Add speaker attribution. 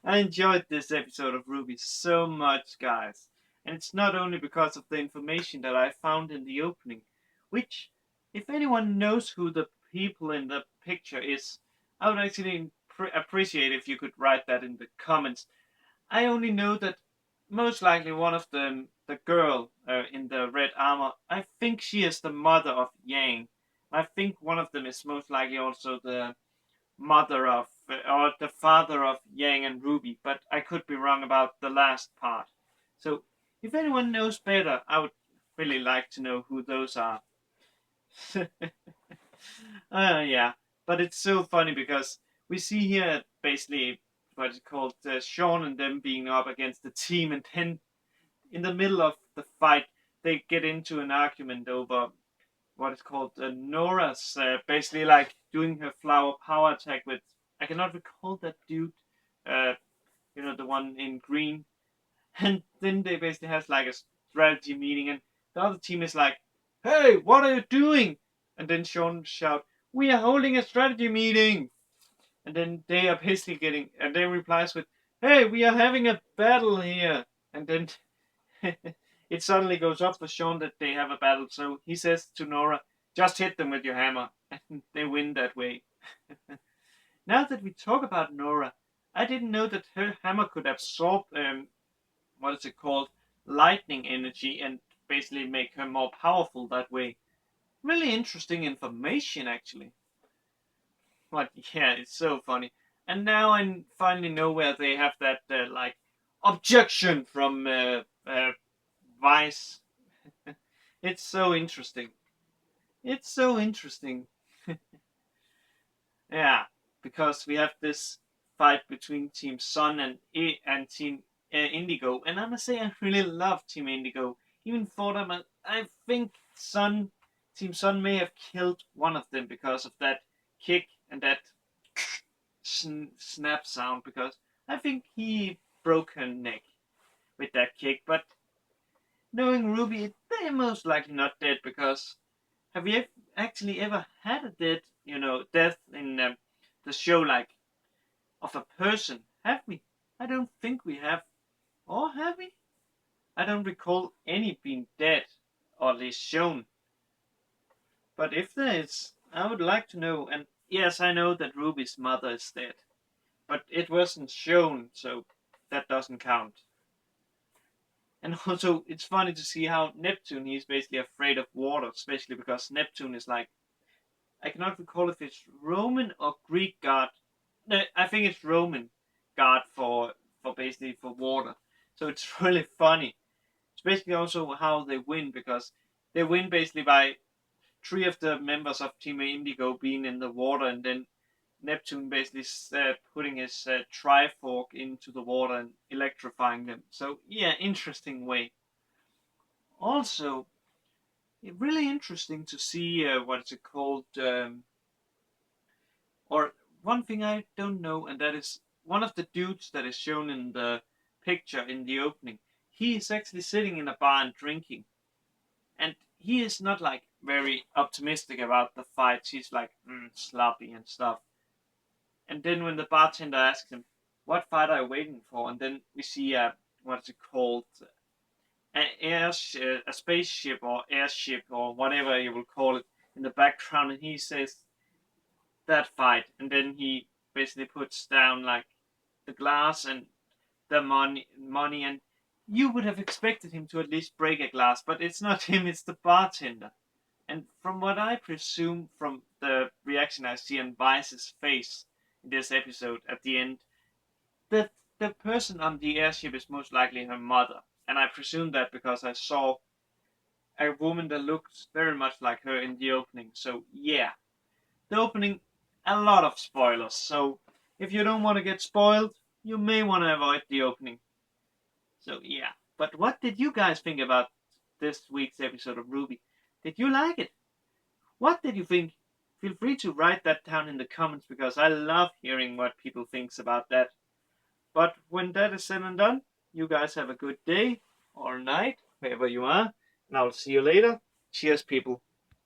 Speaker 1: I enjoyed this episode of RWBY so much, guys. And it's not only because of the information that I found in the opening, which, if anyone knows who the people in the picture is, I would actually appreciate if you could write that in the comments. I only know that most likely one of them, the girl in the red armor, I think she is the mother of Yang. I think one of them is most likely also the mother of or the father of Yang and Ruby, but I could be wrong about the last part. So if anyone knows better, I would really like to know who those are. Yeah, but it's so funny because we see here basically what is called Sean and them being up against the team, and then in the middle of the fight, they get into an argument over what is called Nora's basically like doing her flower power attack with, I cannot recall that dude, uh, the one in green, and then they basically has like a strategy meeting, and the other team is like, "Hey, what are you doing?" And then Sean shout, "We are holding a strategy meeting." And then they are basically getting, and they replies with, "Hey, we are having a battle here." And then it suddenly goes up for Sean that they have a battle. So he says to Nora, "Just hit them with your hammer." And they win that way. Now that we talk about Nora, I didn't know that her hammer could absorb, what is it called? Lightning energy, and basically make her more powerful that way. Really interesting information, actually. But yeah, it's so funny. And now I finally know where they have that, like, objection from Vice. It's so interesting. It's so interesting. Yeah, because we have this fight between Team Sun and Team Indigo, and I must say I really love Team Indigo. Even for them, I think Team Sun may have killed one of them because of that kick and that snap sound. Because I think he broke her neck with that kick. But knowing Ruby, they're most likely not dead because have you actually ever had a death in the show, like of a person? Have we? I don't think we have. Or have we? I don't recall any being dead, or at least shown. But if there is, I would like to know. And yes, I know that Ruby's mother is dead, but it wasn't shown, so that doesn't count. And also, it's funny to see how Neptune, he's basically afraid of water, especially because Neptune is like, I cannot recall if it's Roman or Greek god. No, I think it's Roman god for basically for water. So it's really funny. It's basically also how they win, because they win basically by three of the members of Team Indigo being in the water, and then Neptune basically putting his Trifork into the water and electrifying them. So yeah, interesting way. Also, really interesting to see what is it called, or one thing I don't know, and that is one of the dudes that is shown in the picture in the opening. He is actually sitting in a bar and drinking, and he is not like very optimistic about the fights. He's like sloppy and stuff. And then when the bartender asks him, "What fight are you waiting for?" and then we see what's it called, a spaceship or airship or whatever you will call it in the background, and he says that fight, and then he basically puts down like the glass and the money, and you would have expected him to at least break a glass, but it's not him, it's the bartender. And from what I presume from the reaction I see on Vice's face in this episode at the end, the the person on the airship is most likely her mother, and I presume that because I saw a woman that looks very much like her in the opening. So yeah, the opening, a lot of spoilers. So if you don't want to get spoiled, you may want to avoid the opening. So yeah. But what did you guys think about this week's episode of RWBY? Did you like it? What did you think? Feel free to write that down in the comments because I love hearing what people thinks about that. But when that is said and done, you guys have a good day or night, wherever you are, and I'll see you later. Cheers, people.